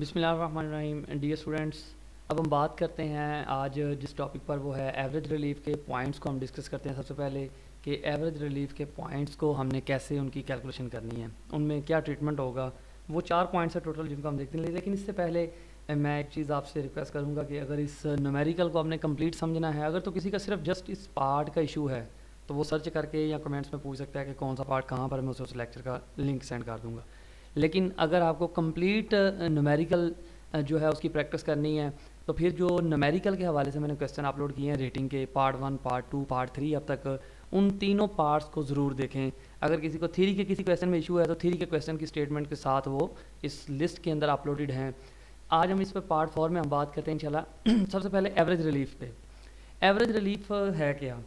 बिस्मिल्लाहिर्रहमानिर्रहीम। Dear students, अब हम बात करते हैं आज जिस टॉपिक पर, वो है एवरेज रिलीफ के पॉइंट्स को हम डिस्कस करते हैं। सबसे पहले कि एवरेज रिलीफ के पॉइंट्स को हमने कैसे उनकी कैलकुलेशन करनी है, उनमें क्या ट्रीटमेंट होगा। वो 4 पॉइंट्स है टोटल जिनको हम देखते हैं। लेकिन इससे पहले मैं एक चीज़ आपसे रिक्वेस्ट करूँगा कि अगर इस न्यूमेरिकल को हमने कंप्लीट समझना है, अगर तो किसी का सिर्फ जस्ट इस पार्ट का इशू है तो वो सर्च करके या कमेंट्स में पूछ सकता है कि कौन सा पार्ट कहाँ पर, मैं उस लेक्चर का लिंक सेंड कर दूँगा। लेकिन अगर आपको कंप्लीट न्यूमेरिकल जो है उसकी प्रैक्टिस करनी है, तो फिर जो न्यूमेरिकल के हवाले से मैंने क्वेश्चन अपलोड किए हैं रेटिंग के, पार्ट 1, पार्ट 2, पार्ट 3 अब तक, उन तीनों पार्ट्स को ज़रूर देखें। अगर किसी को थ्योरी के किसी क्वेश्चन में इशू है तो थ्योरी के क्वेश्चन की स्टेटमेंट के साथ वो इस लिस्ट के अंदर अपलोडेड हैं। आज हम इस पर पार्ट 4 में हम बात करते हैं इंशाल्लाह। सबसे पहले एवरेज रिलीफ पे। एवरेज रिलीफ है क्या?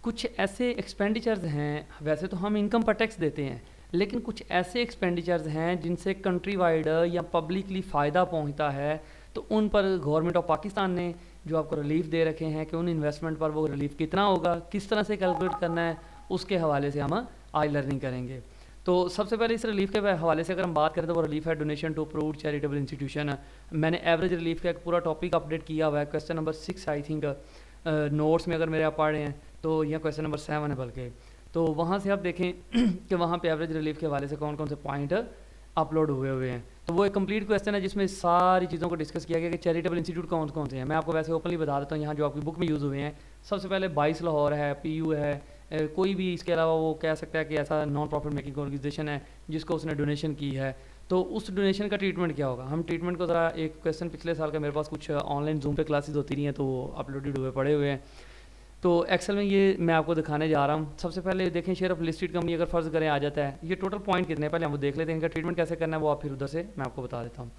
कुछ ऐसे एक्सपेंडिचर्स हैं, वैसे तो हम इनकम पर टैक्स देते हैं, लेकिन कुछ ऐसे एक्सपेंडिचर्स हैं जिनसे कंट्री वाइड या पब्लिकली फ़ायदा पहुंचता है, तो उन पर गवर्नमेंट ऑफ पाकिस्तान ने जो आपको रिलीफ दे रखे हैं कि उन इन्वेस्टमेंट पर वो रिलीफ कितना होगा, किस तरह से कैलकुलेट करना है, उसके हवाले से हम आई लर्निंग करेंगे। तो सबसे पहले इस रिलीफ के हवाले से अगर हम बात करें तो वो रिलीफ है donation to approved charitable institution. मैंने एवरेज रिलीफ का एक पूरा टॉपिक अपडेट किया हुआ है, question number 6 I think notes में अगर मेरे आप पढ़ रहे हैं तो यह क्वेश्चन नंबर 7 है बल्कि। तो वहाँ से आप देखें कि वहाँ पे एवरेज रिलीफ के हवाले से कौन कौन से पॉइंट अपलोड हुए हैं। तो वो एक कंप्लीट क्वेश्चन है जिसमें सारी चीज़ों को डिस्कस किया गया कि चैरिटेबल इंस्टीट्यूट कौन कौन से हैं। मैं आपको वैसे ओपनली बता देता हूँ यहाँ जो आपकी बुक में यूज़ हुए हैं। सबसे पहले 22 लाहौर है, PU है, कोई भी इसके अलावा वो कह सकता है कि ऐसा नॉन प्रॉफिट मेकिंग ऑर्गेनाइजेशन है जिसको उसने डोनेशन की है। तो उस डोनेशन का ट्रीटमेंट क्या होगा? हम ट्रीटमेंट को ज़रा, एक क्वेश्चन पिछले साल का मेरे पास कुछ ऑनलाइन जूम पे क्लासेस होती रही हैं तो वो अपलोडेड हुए पड़े हुए हैं। तो एक्सेल में ये मैं आपको दिखाने जा रहा हूँ। सबसे पहले देखें शेयर ऑफ लिस्टेड कंपनी अगर फ़र्ज़ करें आ जाता है, ये टोटल पॉइंट कितने हैं पहले हम वो देख लेते हैं। इनका ट्रीटमेंट कैसे करना है वो आप फिर उधर से मैं आपको बता देता हूँ।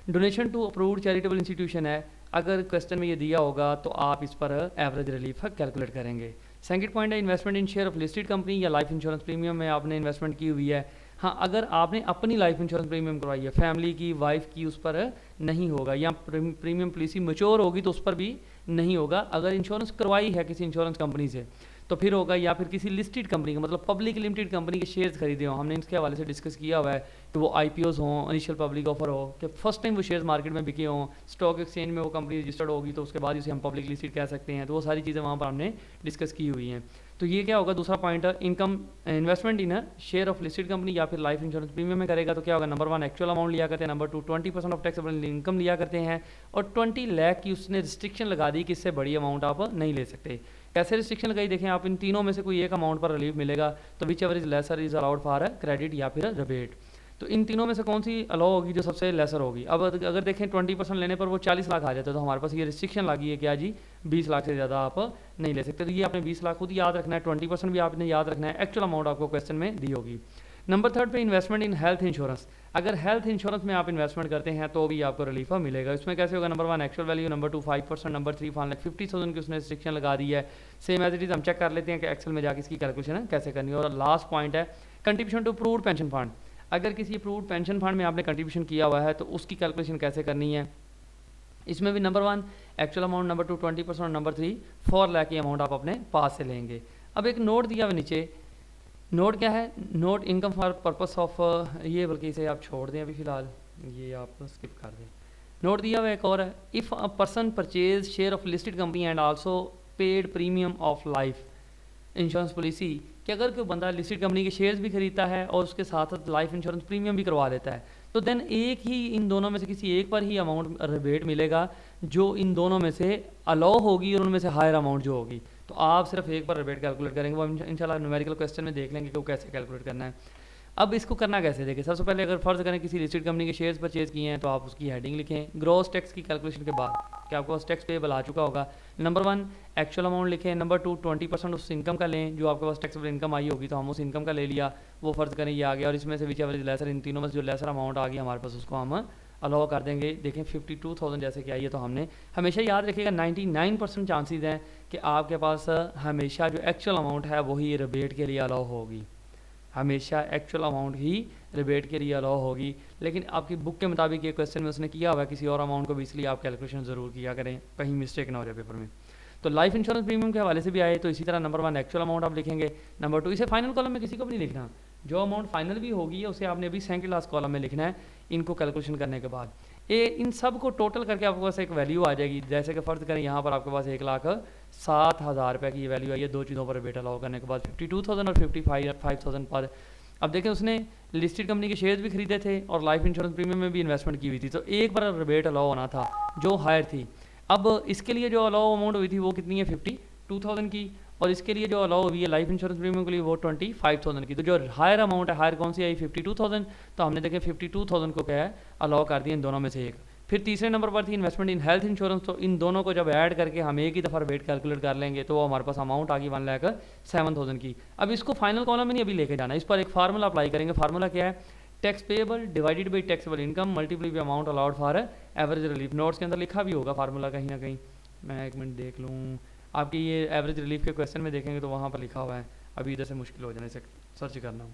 Donation to approved charitable institution है, अगर क्वेश्चन में ये दिया होगा तो आप इस पर एवरेज रिलीफ कैलकुलेट करेंगे। सेकंड पॉइंट है investment in share of listed company या लाइफ इंश्योरेंस प्रीमियम में आपने इन्वेस्टमेंट की हुई है। हाँ, अगर आपने अपनी लाइफ इंश्योरेंस प्रीमियम करवाई है, फैमिली की, वाइफ की, उस पर नहीं होगा, या प्रीमियम पॉलिसी मैच्योर होगी तो उस पर भी नहीं होगा। अगर इंश्योरेंस करवाई है किसी इंश्योरेंस कंपनी से तो फिर होगा, या फिर किसी लिस्टेड कंपनी का मतलब पब्लिक लिमिटेड कंपनी के शेयर्स खरीदे हों, हमने इसके हवाले से डिस्कस किया हुआ है कि वो IPOs हों, इनिशियल पब्लिक ऑफर हो, कि फर्स्ट टाइम वो शेयर्स मार्केट में बिके हों, स्टॉक एक्सचेंज में वो कंपनी रजिस्टर्ड होगी तो उसके बाद इसे हम पब्लिक लिस्टेड कह सकते हैं। तो वो सारी चीज़ें वहाँ पर हमने डिस्कस की हुई हैं। तो ये क्या होगा? दूसरा पॉइंट है income investment in share of listed company या फिर लाइफ इंश्योरेंस प्रीमियम में करेगा तो क्या होगा? नंबर 1 एक्चुअल अमाउंट लिया करते हैं, नंबर 2 20% ऑफ टैक्सेबल इनकम लिया करते हैं, और 20 लाख की उसने रिस्ट्रिक्शन लगा दी कि इससे बड़ी अमाउंट आप नहीं ले सकते। कैसे रिस्ट्रिक्शन लगाई? देखें आप, इन तीनों में से कोई एक अमाउंट पर रिलीफ मिलेगा तो which ever is lesser is allowed for credit या फिर रिबेट। तो इन तीनों में से कौन सी अलाउ होगी? जो सबसे लेसर होगी। अब अगर देखें 20% लेने पर वो 40 लाख आ जाता है तो हमारे पास ये रिस्ट्रिक्शन लगी है क्या जी, 20 लाख से ज़्यादा आप नहीं ले सकते। तो ये आपने 20 लाख खुद याद रखना है, 20% भी आपने याद रखना है, एक्चुअल अमाउंट आपको क्वेश्चन में दी होगी। नंबर 3 पे इन्वेस्टमेंट इन हेल्थ इंश्योरेंस, अगर हेल्थ इंश्योरेंस में आप इन्वेस्टमेंट करते हैं तो भी आपको रिलीफ मिलेगा। इसमें कैसे होगा? Number 1 actual value, number 2 5%, number 3 1,50,000 की उसने रिस्ट्रिक्शन लगा दी है। सेम एज इट इज़ हम चेक कर लेते हैं कि एक्सेल में जाके इसकी कैलकुलेशन कैसे करनी है। और लास्ट पॉइंट है contribution to approved pension fund, अगर किसी अप्रूव्ड पेंशन फंड में आपने कंट्रीब्यूशन किया हुआ है तो उसकी कैलकुलेशन कैसे करनी है। इसमें भी number 1 actual amount, number 2 20%, number 3 4 lakh की अमाउंट आप अपने पास से लेंगे। अब एक नोट दिया हुआ नीचे, नोट क्या है? Note income for purpose of, ये बल्कि इसे आप छोड़ दें अभी फ़िलहाल, ये आप स्किप कर दें। नोट दिया हुआ एक और है, if a person purchase share of listed company and also paid premium of life insurance policy, कि अगर कोई बंदा लिस्टेड कंपनी के शेयर्स भी खरीदता है और उसके साथ साथ लाइफ इंश्योरेंस प्रीमियम भी करवा देता है, तो देन एक ही इन दोनों में से किसी एक पर ही अमाउंट रिबेट मिलेगा जो इन दोनों में से अलाउ होगी और उनमें से हायर अमाउंट जो होगी। तो आप सिर्फ एक पर रिबेट कैलकुलेट करेंगे, वो इंशाल्लाह न्यूमेरिकल क्वेश्चन में देख लेंगे कि वो कैसे कैलकुलेट करना है। अब इसको करना कैसे? देखिए, सबसे पहले अगर फ़र्ज़ करें किसी लिस्टेड कंपनी के शेयर्स परचेज किए हैं तो आप उसकी हेडिंग लिखें ग्रॉस टैक्स की कैलकुलेशन के बाद कि आपको पास टैक्स पेबल आ चुका होगा। नंबर 1 एक्चुअल अमाउंट लिखें, नंबर 2 20% उस इनकम का लें जो आपके पास टैक्सेबल इनकम आई होगी, तो हम उस इनकम का ले लिया, वो फ़र्ज़ करें ये आ गया, और इसमें से विच एवर इज लेसर, इन तीनों में से जो लेसर अमाउंट आ गई हमारे पास उसको हम अलाउ कर देंगे। देखें 52,000 जैसे कि आई है, तो हमने हमेशा याद रखिएगा 99% चांसेस हैं कि आपके पास हमेशा जो एक्चुअल अमाउंट है वही रिबेट के लिए अलाउ होगी, हमेशा एक्चुअल अमाउंट ही रिबेट के लिए अलाउ होगी। लेकिन आपकी बुक के मुताबिक ये क्वेश्चन में उसने किया हुआ है किसी और अमाउंट को भी, इसलिए आप कैलकुलेशन ज़रूर किया करें, कहीं मिस्टेक ना हो जाए पेपर में। तो लाइफ इंश्योरेंस प्रीमियम के हवाले से भी आए तो इसी तरह नंबर 1 एक्चुअल अमाउंट आप लिखेंगे, नंबर 2 इसे फाइनल कॉलम में किसी को भी नहीं लिखना, जो अमाउंट फाइनल भी होगी उसे आपने अभी सेकंड लास्ट कॉलम में लिखना है इनको कैलकुलेशन करने के बाद। इन सब को टोटल करके आपके पास एक वैल्यू आ जाएगी। जैसे कि फ़र्ज़ करें यहाँ पर आपके पास 1,07,000 रुपये की ये वैल्यू आई है, दो चीज़ों पर वेट अलाउ करने के बाद 52,000 और 55,000 पर। अब देखें उसने लिस्टेड कंपनी के शेयर्स भी खरीदे थे और लाइफ इंश्योरेंस प्रीमियम में भी इन्वेस्टमेंट की हुई थी, तो एक बार रिबेट अलाउ होना था जो हायर थी। अब इसके लिए जो अलाउ अमाउंट हुई थी वो कितनी है, 52,000 की, और इसके लिए जो अलाउ हुई है लाइफ इंश्योरेंस प्रीमियम के लिए वो 25,000 की। तो जो हायर अमाउंट है, हायर कौन सी आई, 52,000, तो हमने देखे 52,000 को क्या है अलाउ कर दिया इन दोनों में से एक। फिर तीसरे नंबर पर थी इन्वेस्टमेंट इन हेल्थ इंश्योरेंस, तो इन दोनों को जब ऐड करके हम एक ही दफ़ा रेट कैलकुलेट कर लेंगे तो वो हमारे पास अमाउंट आ गई 1,07,000 की। अब इसको फाइनल कॉलम में नहीं अभी लेके जाना, इस पर एक फार्मूला अप्लाई करेंगे। फार्मूला क्या है, tax payable divided by taxable income multiply by amount allowed for average relief. Notes के अंदर लिखा भी होगा फार्मूला कहीं ना कहीं, मैं एक मिनट देख लूँ। आपकी ये एवरेज रिलीफ के क्वेश्चन में देखेंगे तो वहाँ पर लिखा हुआ है, अभी इधर से मुश्किल हो जाने से सर्च करना।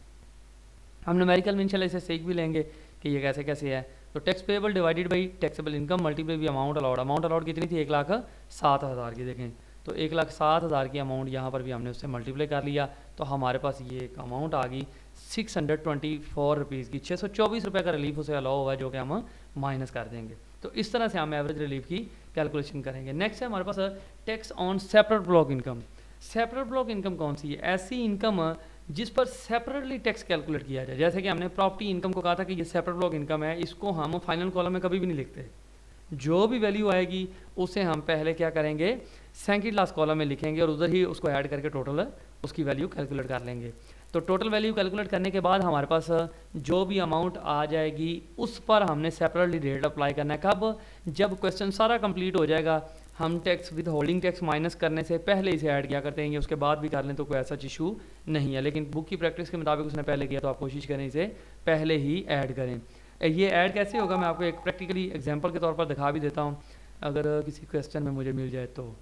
हम न्यूमेरिकल में इंशाल्लाह इसे सीख भी लेंगे कि ये कैसे कैसे है। तो tax payable divided by taxable income multiply by amount allowed. Amount allowed कितनी थी, 1,07,000 की। देखें तो 1,07,000 की अमाउंट यहाँ पर भी हमने उससे मल्टीप्लाई कर लिया, तो हमारे पास ये एक अमाउंट आ गई 624 रुपीज़ की। 624 रुपये का रिलीफ उसे अलाउ हुआ, जो कि हम माइनस कर देंगे। तो इस तरह से हम एवरेज रिलीफ की कैलकुलेशन करेंगे। नेक्स्ट है हमारे पास tax on separate block income. Separate block income कौन सी है, ऐसी इनकम जिस पर सेपरेटली टैक्स कैलकुलेट किया जाए। जैसे कि हमने प्रॉपर्टी इनकम को कहा था कि ये सेपरेट ब्लॉक इनकम है, इसको हम फाइनल कॉलम में कभी भी नहीं लिखते। जो भी वैल्यू आएगी उसे हम पहले क्या करेंगे, सेकंड लास्ट कॉलम में लिखेंगे और उधर ही उसको ऐड करके टोटल उसकी वैल्यू कैलकुलेट कर लेंगे। तो टोटल वैल्यू कैलकुलेट करने के बाद हमारे पास जो भी अमाउंट आ जाएगी उस पर हमने सेपरेटली रेट अप्लाई करना है। कब, जब क्वेश्चन सारा कंप्लीट हो जाएगा, हम tax with holding tax minus करने से पहले इसे ऐड किया करते हैं, उसके बाद भी कर लें तो कोई ऐसा इशू नहीं है। लेकिन बुक की प्रैक्टिस के मुताबिक उसने पहले किया तो आप कोशिश करें इसे पहले ही ऐड करें। ये ऐड कैसे होगा मैं आपको एक प्रैक्टिकली एग्जांपल के तौर पर दिखा भी देता हूँ, अगर किसी क्वेश्चन में मुझे मिल जाए तो।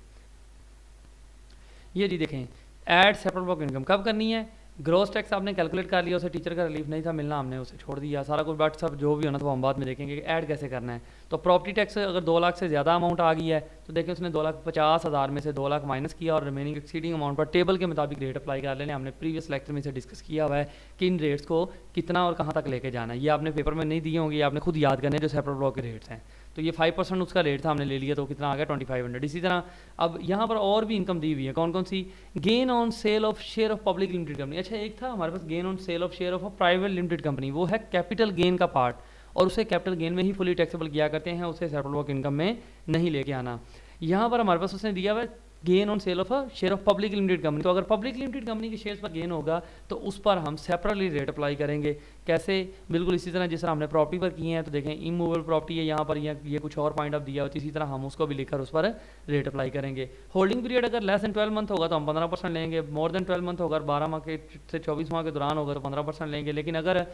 ये जी देखें, ऐड सेपरेट ब्लॉक इनकम कब करनी है, ग्रॉस टैक्स आपने कैलकुलेट कर लिया, उसे टीचर का रिलीफ नहीं था मिलना, हमने उसे छोड़ दिया सारा कुछ, बट सब जो भी होना था वो हम बाद में देखेंगे कि ऐड कैसे करना है। तो प्रॉपर्टी टैक्स अगर 2 लाख से ज़्यादा अमाउंट आ गई है तो देखिए उसने 2,50,000 में से 2 लाख माइनस किया और रिमेनिंग एक्सीडिंग अमाउंट पर टेबल के मुताबिक रेट अप्लाई कर लेने। हमने प्रीवियस लेक्चर में इसे डिस्कस किया हुआ है कि इन रेट्स को कितना और कहाँ तक लेके जाना है। ये आपने पेपर में नहीं दिए होंगे, आपने खुद याद करने जो सेपरेट ब्लॉक के रेट्स हैं। तो ये 5% उसका रेट था, हमने ले लिया तो कितना आ गया 2,500। इसी तरह अब यहाँ पर और भी इनकम दी हुई है, कौन कौन सी, gain on sale of share of public limited company. अच्छा एक था हमारे पास gain on sale of share of a private limited company, वो है कैपिटल गेन का पार्ट, और उसे कैपिटल गेन में ही फुली टैक्सेबल किया करते हैं, उसे सेपरेट ब्लॉक इनकम में नहीं लेके आना। यहाँ पर हमारे पास उसने दिया हुआ है gain on sale of a share of public limited company. तो अगर पब्लिक लिमिटेड कंपनी के शेयर्स पर गेन होगा तो उस पर हम सेपरेटली रेट अप्लाई करेंगे। कैसे, बिल्कुल इसी तरह जिस तरह हमने प्रॉपर्टी पर किए हैं। तो देखें इमूवेबल प्रॉपर्टी है यहाँ पर, ये कुछ और पॉइंट ऑफ दिया हो, तो इसी तरह हम उसको भी लिखकर उस पर रेट अप्लाई करेंगे। होल्डिंग पीरियड अगर लेस देन 12 मंथ होगा तो हम 15% लेंगे, मोर देन 12 मंथ होगा, 12 माह के से 24 माह के दौरान होगा तो 15% लेंगे। लेकिन अगर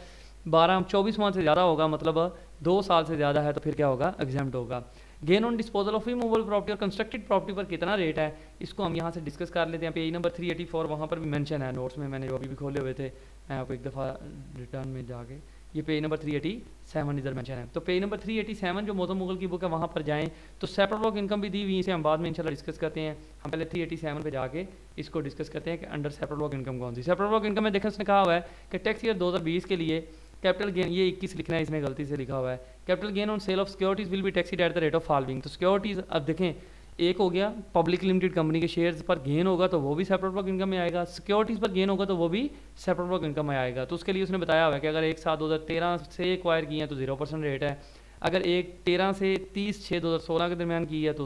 24 माह से ज़्यादा होगा, मतलब 2 साल से ज़्यादा है, तो फिर क्या होगा, एग्जेम्प्ट होगा। Gain on disposal of immovable property और कंस्ट्रक्टेड प्रॉपर्टी पर कितना रेट है, इसको हम यहाँ से डिस्कस कर लेते हैं। पेज नंबर 384 वहाँ पर भी मेंशन है नोट्स में, मैंने जो अभी भी खोले हुए थे, मैं आपको एक दफ़ा रिटर्न में जाके, ये पेज नंबर 387 इधर मेंशन है। तो पेज नंबर 387 जो मोहतम मुगल की बुक है वहाँ पर जाएँ तो सेपरेट ब्लॉक इनकम भी दी हुई, इसे हम बाद में इंशाल्लाह डिस्कस करते हैं। हम पहले 387 पे जाके इसको डिस्कस करते हैं कि अंडर सेपरेट ब्लॉक इनकम कौन सी। सेपरेट ब्लॉक इनकम में देखा उसने कहा हुआ है कि टैक्स ईयर 2020 के लिए कैपिटल गेन, ये 21 लिखना है, इसमें गलती से लिखा हुआ है, capital gain on sale of securities will be taxed at the rate of following. तो सिक्योरिटीज़ अब देखें, एक हो गया पब्लिक लिमिटेड कंपनी के शेयर्स पर गेन होगा तो वो भी सेपरेट ब्लॉक इनकम में आएगा, सिक्योरिटीज़ पर गेन होगा तो वो भी सेपरेट ब्लॉक इनकम में आएगा। तो उसके लिए उसने बताया हुआ है कि अगर 1/7/2013 से एक्वायर किए हैं तो 0% रेट है, अगर 13 से 30/6/2016 के दरमियान की है तो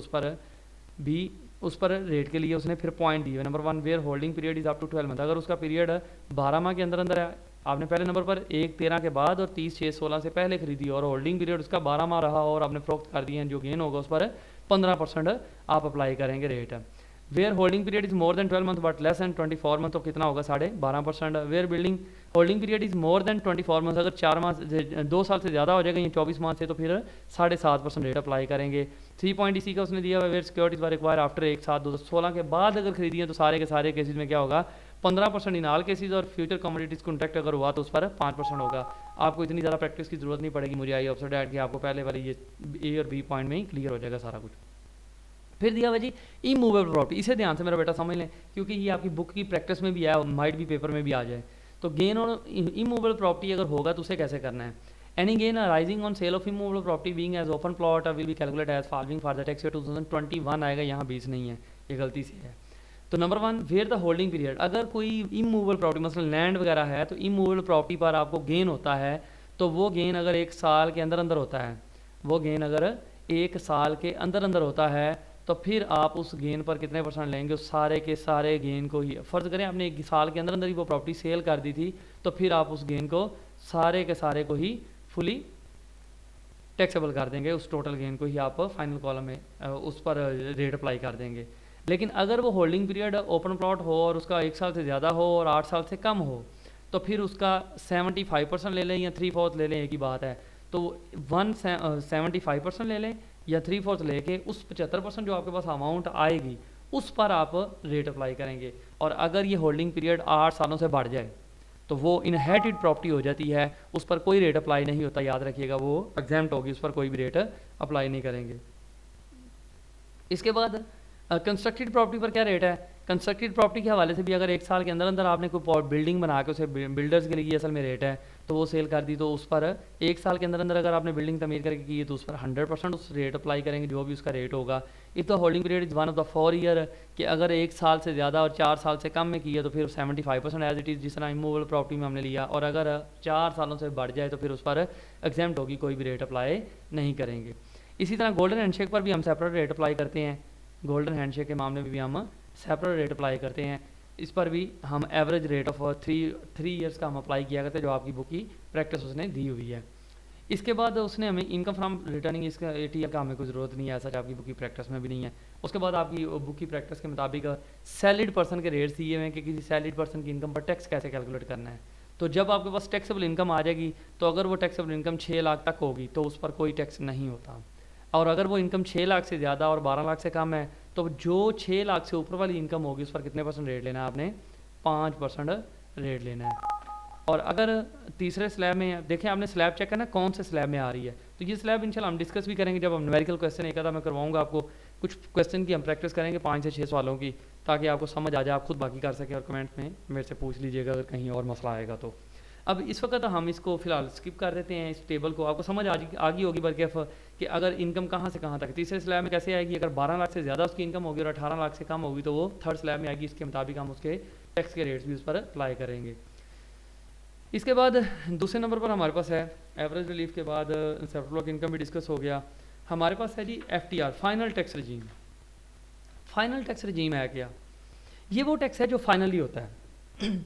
उस पर रेट के लिए उसने फिर पॉइंट दिए। Number 1 where holding period is up to 12 month, अगर उसका पीरियड 12 माह के अंदर है, आपने पहले नंबर पर 1/13 के बाद और 30/6/16 से पहले खरीदी और होल्डिंग पीरियड उसका 12 माह रहा और आपने फरोख्त कर दिए हैं, जो गेन होगा उस पर 15% आप अप्लाई करेंगे rate. Where holding period is more than 12 month but less than 24 month, तो कितना होगा 12.5%। Where building holding period is more than 24 month, अगर 4 माह 2 साल से ज़्यादा हो जाएगा, ये 24 माह से, तो फिर 7.5% रेट अप्लाई करेंगे। 3 पॉइंट इसी का उसने दिया हुआ, where securities were acquire after 1/7/2016 के बाद अगर खरीदी है तो सारे के सारे केसेज में क्या होगा 15% इन ऑल केसेज, और फ्यूचर कमोडिटीज़ कॉन्ट्रैक्ट अगर हुआ तो उस पर 5% होगा। आपको इतनी ज़्यादा प्रैक्टिस की जरूरत नहीं पड़ेगी, मुझे आई ऑब्जर्व ऐड कि आपको पहले वाली ये ए और बी पॉइंट में ही क्लियर हो जाएगा सारा कुछ। फिर दिया हुआ जी इमूवेबल प्रॉपर्टी, इसे ध्यान से मेरा बेटा समझ लें क्योंकि ये आपकी बुक की प्रैक्टिस में भी आया, माइट भी पेपर में भी आ जाए। तो गेन और इमूवेबल प्रॉपर्टी अगर होगा तो उसे कैसे करना है, Any gain arising on sale of immovable property being as open plot will be calculated as following for the tax year 2021 आएगा, यहाँ 20 नहीं है, ये गलती से है। तो number 1, where the holding period, अगर कोई इमूवेबल प्रॉपर्टी मतलब लैंड वगैरह है तो इमूवेबल प्रॉपर्टी पर आपको गेन होता है, तो वो गेन अगर 1 साल के अंदर अंदर होता है, वो गेन अगर 1 साल के अंदर अंदर होता है, तो फिर आप उस गेन पर कितने % लेंगे, उस सारे के सारे गेन को ही। फ़र्ज़ करें आपने 1 साल के अंदर अंदर ही वो प्रॉपर्टी सेल कर दी थी, तो फिर आप उस गेन को सारे के सारे को ही फुली टैक्सेबल कर देंगे, उस टोटल गेन को ही आप फाइनल कॉलम में उस पर रेट अप्लाई कर देंगे। लेकिन अगर वो होल्डिंग पीरियड ओपन प्लॉट हो और उसका 1 साल से ज़्यादा हो और 8 साल से कम हो, तो फिर उसका 75% ले लें या 3/4 ले लें, एक ही बात है। तो 75% ले लें या 3/4 लेके उस 75% जो आपके पास अमाउंट आएगी उस पर आप रेट अप्लाई करेंगे। और अगर ये होल्डिंग पीरियड 8 सालों से बढ़ जाए तो वो इनहेरिटेड प्रॉपर्टी हो जाती है, उस पर कोई रेट अप्लाई नहीं होता, याद रखिएगा, वो एग्जाम्प्ट होगी, उस पर कोई भी रेट अप्लाई नहीं करेंगे। इसके बाद कंस्ट्रक्टेड प्रॉपर्टी पर क्या रेट है। कंस्ट्रक्टेड प्रॉपर्टी के हवाले से भी अगर 1 साल के अंदर अंदर आपने कोई बिल्डिंग बना के उसे बिल्डर्स के लिए असल में रेट है तो वो सेल कर दी, तो उस पर 1 साल के अंदर अंदर अगर आपने बिल्डिंग तमीर करके की है तो उस पर 100% उस रेट अप्लाई करेंगे, जो भी उसका रेट होगा। If the holding period is 1 of the 4 year, कि अगर 1 साल से ज़्यादा और 4 साल से कम में की है तो फिर 75% एज इट इज़, जिस तरह इमूवेबल प्रॉपर्टी में हमने लिया। और अगर 4 सालों से बढ़ जाए तो फिर उस पर एग्जाम्प्ट होगी, कोई भी रेट अप्लाई नहीं करेंगे। इसी तरह गोल्डन हैंडशेक पर भी हम सेपरेट रेट अप्लाई करते हैं, गोल्डन हैंडशेक के मामले में भी हम सेपरेट रेट अप्लाई करते हैं। इस पर भी हम एवरेज रेट ऑफ 3 ईयर्स का हम अप्लाई किया करते हैं, जो आपकी बुक की प्रैक्टिस उसने दी हुई है। इसके बाद उसने हमें इनकम फ्रॉम रिटर्निंग, इसका ATR का हमें कोई ज़रूरत नहीं है, ऐसा आपकी बुक की प्रैक्टिस में भी नहीं है। उसके बाद आपकी बुक की प्रैक्टिस के मुताबिक सैलरीड पर्सन के रेट्स दिए हुए हैं कि किसी सैलरीड पर्सन की इनकम पर टैक्स कैसे कैलकुलेट करना है। तो जब आपके पास टैक्सेबल इनकम आ जाएगी, तो अगर वो टैक्सेबल इनकम 6 लाख तक होगी तो उस पर कोई टैक्स नहीं होता। और अगर वो इनकम 6 लाख से ज़्यादा और 12 लाख से कम है, तो जो 6 लाख से ऊपर वाली इनकम होगी उस पर कितने % रेट लेना है आपने, 5% रेट लेना है। और अगर तीसरे स्लैब में देखें, आपने स्लैब चेक करना कौन से स्लैब में आ रही है, तो ये स्लैब इंशाल्लाह हम डिस्कस भी करेंगे जब हम न्यूमेरिकल क्वेश्चन एक आधा मैं करवाऊंगा आपको। कुछ क्वेश्चन की हम प्रैक्टिस करेंगे 5 से 6 सवालों की, ताकि आपको समझ आ जाए, आप खुद बाकी कर सकें। और कमेंट में मेरे से पूछ लीजिएगा अगर कहीं और मसला आएगा तो। अब इस वक्त हम इसको फ़िलहाल स्किप कर देते हैं, इस टेबल को आपको समझ आ गई होगी बरकैफ कि अगर इनकम कहाँ से कहाँ तक तीसरे स्लैब में कैसे आएगी। अगर 12 लाख से ज़्यादा उसकी इनकम होगी और 18 लाख से कम होगी तो वो थर्ड स्लैब में आएगी। इसके मुताबिक हम उसके टैक्स के रेट्स भी उस पर अप्लाई करेंगे। इसके बाद दूसरे नंबर पर हमारे पास है एवरेज रिलीफ के बाद सेपरेट ब्लॉक इनकम भी डिस्कस हो गया। हमारे पास है जी FTR, final tax रजीम। Final tax रजीम है क्या, ये वो टैक्स है जो फाइनली होता है।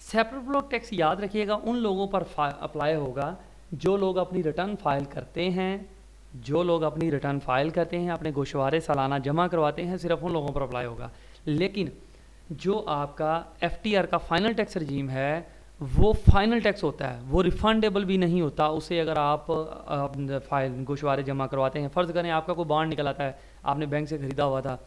सेपरेट ब्लॉक टैक्स याद रखिएगा उन लोगों पर अप्लाई होगा जो लोग अपनी रिटर्न फाइल करते हैं, जो लोग अपनी रिटर्न फाइल करते हैं, अपने गोशवारे सालाना जमा करवाते हैं, सिर्फ उन लोगों पर अप्लाई होगा। लेकिन जो आपका FTR का फाइनल टैक्स रजीम है वो फाइनल टैक्स होता है, वो रिफंडेबल भी नहीं होता उसे अगर आप फाइल गोशवारे जमा करवाते हैं। फ़र्ज़ करें आपका कोई बॉन्ड निकल आता है, आपने बैंक से ख़रीदा हुआ था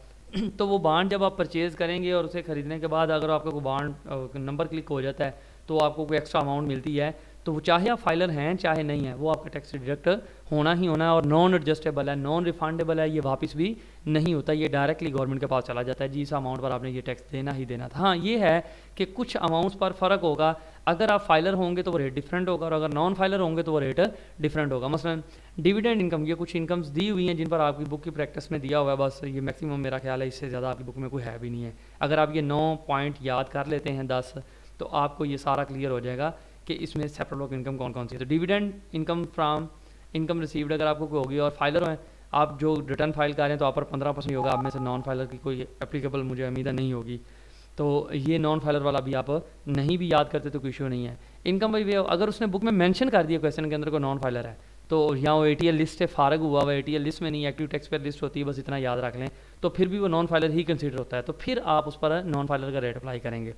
तो वो बॉन्ड जब आप परचेज़ करेंगे और उसे ख़रीदने के बाद अगर आपका कोई बॉन्ड नंबर क्लिक हो जाता है तो आपको कोई एक्स्ट्रा अमाउंट मिलती है, तो वो चाहे आप फाइलर हैं चाहे नहीं है, वो आपका टैक्स डिडक्ट होना ही होना है। और नॉन एडजस्टेबल है, नॉन रिफंडेबल है, ये वापस भी नहीं होता, ये डायरेक्टली गवर्नमेंट के पास चला जाता है जी, इस अमाउंट पर आपने ये टैक्स देना ही देना था। हाँ ये है कि कुछ अमाउंट्स पर फ़र्क होगा, अगर आप फाइलर होंगे तो वो रेट डिफरेंट होगा और अगर नॉन फाइलर होंगे तो वो रेट डिफरेंट होगा। मसलन डिविडेंड इनकम, ये कुछ इनकम्स दी हुई हैं जिन पर आपकी बुक की प्रैक्टिस में दिया हुआ है, बस ये मैक्सिमम मेरा ख्याल है, इससे ज़्यादा आपकी बुक में कोई है भी नहीं है। अगर आप ये 9 पॉइंट याद कर लेते हैं 10, तो आपको ये सारा क्लियर हो जाएगा कि इसमें सेपरेट ब्लॉक इनकम कौन कौन सी है। तो dividend income from income received अगर आपको कोई होगी और फाइलर हैं आप जो रिटर्न फाइल कर रहे हैं तो आप पर 15% होगा, आप में से नॉन फाइलर की कोई एप्लीकेबल मुझे उम्मीद नहीं होगी, तो ये नॉन फाइलर वाला भी आप नहीं भी याद करते तो कोई इशू नहीं है। इनकम बाई वे, अगर उसने बुक में मेंशन कर दिया क्वेश्चन के अंदर को नॉन फाइलर है तो यहाँ वो ATL लिस्ट से फारग हुआ हुआ, ATL लिस्ट में नहीं, एक्टिव टैक्स पेयर लिस्ट होती है, बस इतना याद रख लें, तो फिर भी वो नॉन फाइलर ही कंसीडर होता है, तो फिर आप उस पर नॉन फाइलर का रेट अप्लाई करेंगे।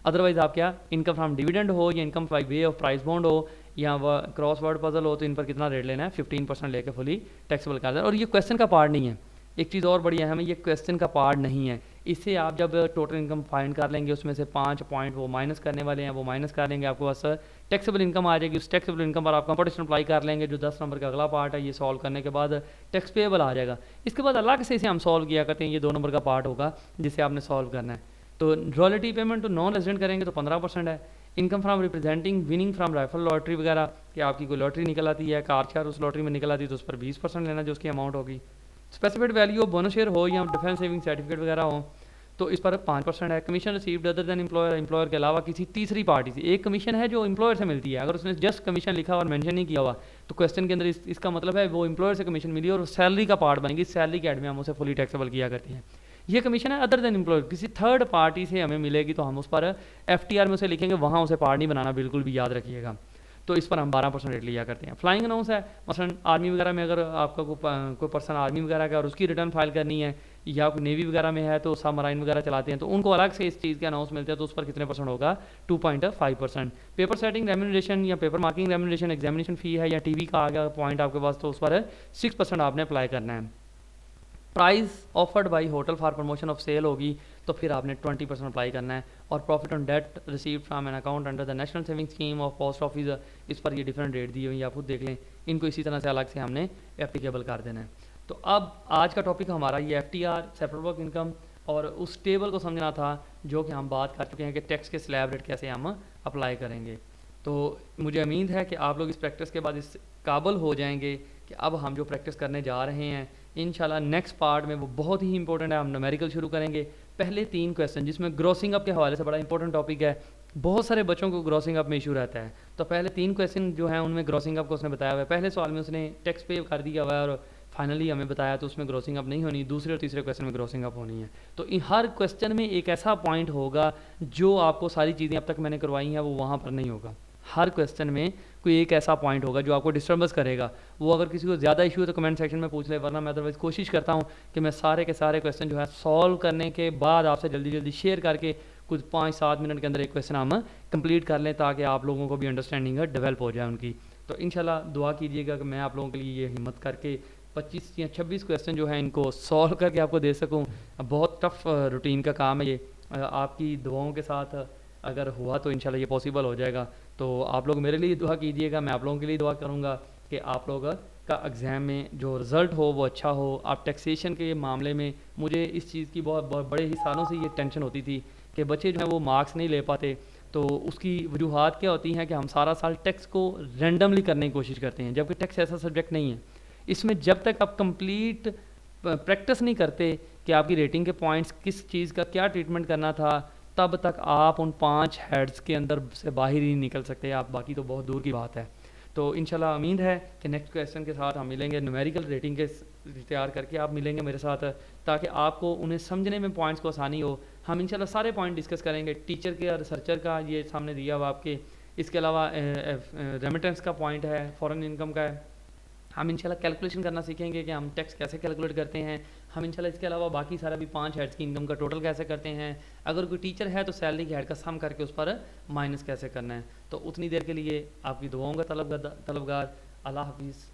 अदरवाइज़ आप क्या इनकम फ्रॉम डिविडेंड हो या income by way of price bond हो या वह क्रॉस वर्ड पजल हो, तो इन पर कितना रेट लेना है, 15% लेके फुली टैक्सेबल कर दें। और ये क्वेश्चन का पार्ट नहीं है, एक चीज़ और बड़ी अहम है, ये क्वेश्चन का पार्ट नहीं है। इससे आप जब टोटल इनकम फाइंड कर लेंगे उसमें से 5 पॉइंट वो माइनस करने वाले हैं, वो माइनस कर लेंगे, आपको बस टैक्सेबल इनकम आ जाएगी। उस टैक्सेबल इनकम पर आप कंपटीशन अप्लाई कर लेंगे, जो 10 नंबर का अगला पार्ट है, ये सॉल्व करने के बाद टैक्स पेएबल आ जाएगा। इसके बाद अलग से इसे हम सॉल्व किया करते हैं, ये 2 नंबर का पार्ट होगा जिसे आपने सॉल्व करना है। तो रॉयल्टी पेमेंट तो नॉन रेजिडेंट करेंगे तो 15% है, income from representing winning from rifle lottery वगैरह, कि आपकी कोई लॉटरी निकल आती है, कार चार उस लॉटरी में निकल आती है तो उस पर 20% लेना जो उसकी अमाउंट होगी। स्पेसिफिड वैल्यू ऑफ बोनस शेयर हो या डिफेंस सेविंग सर्टिफिकेट वगैरह हो तो इस पर 5% है। Commission received other than employer, employer के अलावा किसी तीसरी पार्टी से। एक कमीशन है जो एम्प्लॉयर से मिलती है, अगर उसने जस्ट कमीशन लिखा और मेंशन नहीं किया हुआ तो क्वेश्चन के अंदर इसका मतलब है वो एम्प्लॉयर से कमीशन मिली और सैलरी का पार्ट बनेगी, सैलरी के एड में हम उसे फुली टैक्सेबल किया करते हैं। ये कमीशन है अदर देन एम्प्लॉयर, किसी थर्ड पार्टी से हमें मिलेगी तो हम उस पर FTR में उसे लिखेंगे, वहाँ उसे पार्ट नहीं बनाना, बिल्कुल भी याद रखिएगा। तो इस पर हम 12% रेट लिया करते हैं। फ्लाइंग अनाउंस है, मसलन आर्मी वगैरह में अगर आपका कोई पर्सन आर्मी वगैरह का और उसकी रिटर्न फाइल करनी है, या कोई नेवी वगैरह में है तो सबमराइन वगैरह चलाते हैं तो उनको अलग से इस चीज़ के अनाउंस मिलते हैं, तो उस पर कितने परसेंट होगा, 2.5%। पेपर सेटिंग रेम्यूनरेशन या पेपर मार्किंग रेम्यूनरेशन, एग्जामिनेशन फ़ी है या TV का आ गया पॉइंट आपके पास तो उस पर 6% आपने अप्लाई करना है। Price offered by hotel for promotion of sale होगी तो फिर आपने 20% अप्लाई करना है। और profit on debt received from an account under the national saving scheme of post office, इस पर ये डिफरेंट रेट दी हुई है, आप खुद देख लें, इनको इसी तरह से अलग से हमने एप्लीकेबल कर देना है। तो अब आज का टॉपिक हमारा ये FTR सेपरेट वर्क इनकम और उस टेबल को समझना था जो कि हम बात कर चुके हैं कि टैक्स के स्लैब रेट कैसे हम अप्लाई करेंगे। तो मुझे उम्मीद है कि आप लोग इस प्रैक्टिस के बाद इस काबिल हो जाएंगे कि अब हम जो प्रैक्टिस करने जा रहे हैं इंशाल्लाह नेक्स्ट पार्ट में वो बहुत ही इंपॉर्टेंट है, हम न्यूमेरिकल शुरू करेंगे। पहले 3 क्वेश्चन जिसमें ग्रॉसिंग अप के हवाले से बड़ा इंपॉर्टेंट टॉपिक है, बहुत सारे बच्चों को ग्रॉसिंग अप में इशू रहता है, तो पहले 3 क्वेश्चन जो हैं उनमें ग्रॉसिंग अप को उसने बताया हुआ है। पहले सवाल में उसने टैक्स पे कर दिया हुआ है और फाइनली हमें बताया तो उसमें ग्रॉसिंग अप नहीं होनी, दूसरे और तीसरे क्वेश्चन में ग्रॉसिंग अप होनी है। तो इन हर क्वेश्चन में एक ऐसा पॉइंट होगा जो आपको सारी चीज़ें अब तक मैंने करवाई हैं वो वहाँ पर नहीं होगा। हर क्वेश्चन में कोई एक ऐसा पॉइंट होगा जो आपको डिस्टर्बेंस करेगा। वो अगर किसी को ज़्यादा इशू है तो कमेंट सेक्शन में पूछ ले, वरना मैं अदरवाइज़ कोशिश करता हूँ कि मैं सारे के सारे क्वेश्चन जो है सॉल्व करने के बाद आपसे जल्दी जल्दी शेयर करके कुछ 5-7 मिनट के अंदर एक क्वेश्चन हम कंप्लीट कर लें ताकि आप लोगों को भी अंडरस्टैंडिंग डेवलप हो जाए उनकी। तो इंशाल्लाह दुआ कीजिएगा कि मैं आप लोगों के लिए ये हिम्मत करके 25 या 26 क्वेश्चन जो है इनको सॉल्व करके आपको दे सकूँ। बहुत टफ रूटीन का काम है ये, आपकी दुआओं के साथ अगर हुआ तो इंशाल्लाह ये पॉसिबल हो जाएगा। तो आप लोग मेरे लिए दुआ कीजिएगा, मैं आप लोगों के लिए दुआ करूँगा कि आप लोग का एग्ज़ाम में जो रिज़ल्ट हो वो अच्छा हो। आप टैक्सेशन के मामले में मुझे इस चीज़ की बहुत बड़े ही सालों से ये टेंशन होती थी कि बच्चे जो हैं वो मार्क्स नहीं ले पाते, तो उसकी वजूहात क्या होती हैं कि हम सारा साल टैक्स को रैंडमली करने की कोशिश करते हैं, जबकि टैक्स ऐसा सब्जेक्ट नहीं है। इसमें जब तक आप कंप्लीट प्रैक्टिस नहीं करते कि आपकी रेटिंग के पॉइंट्स किस चीज़ का क्या ट्रीटमेंट करना था, तब तक आप उन 5 हेड्स के अंदर से बाहर ही नहीं निकल सकते आप, बाकी तो बहुत दूर की बात है। तो इंशाल्लाह उम्मीद है कि नेक्स्ट क्वेश्चन के साथ हम मिलेंगे, न्यूमेरिकल रेटिंग के तैयार करके आप मिलेंगे मेरे साथ ताकि आपको उन्हें समझने में पॉइंट्स को आसानी हो। हम इंशाल्लाह सारे पॉइंट डिस्कस करेंगे, टीचर के और रिसर्चर का ये सामने दिया हुआ आपके, इसके अलावा रेमिटेंस का पॉइंट है, फॉरेन इनकम का है। हम इंशाल्लाह कैलकुलेशन करना सीखेंगे कि हम टैक्स कैसे कैलकुलेट करते हैं। हम इंशाल्लाह इसके अलावा बाकी सारा भी 5 हेड्स की इनकम का टोटल कैसे करते हैं, अगर कोई टीचर है तो सैलरी के हेड का सम करके उस पर माइनस कैसे करना है। तो उतनी देर के लिए आपकी दुआओं का तलबगार। अल्लाह हाफिज़।